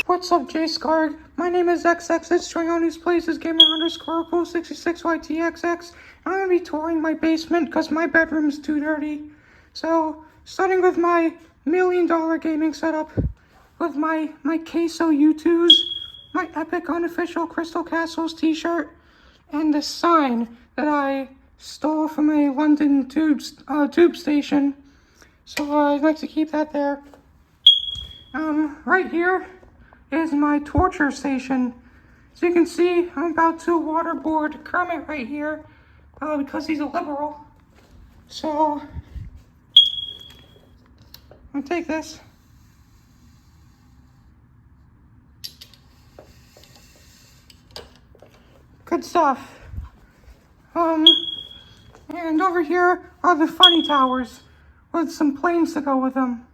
What's up, jscallop? My name is XX. It's showing on these places gamer_cool66YTXX. I'm gonna be touring my basement because my bedroom's too dirty. So, starting with my $1 million gaming setup, with my queso U2s, my epic unofficial Crystal Castles t-shirt, and the sign that I stole from a London tube station. So I'd like to keep that there. Right here is my torture station. So you can see I'm about to waterboard Kermit right here because he's a liberal. So I'll take this. Good stuff. And over here are the funny towers with some planes to go with them.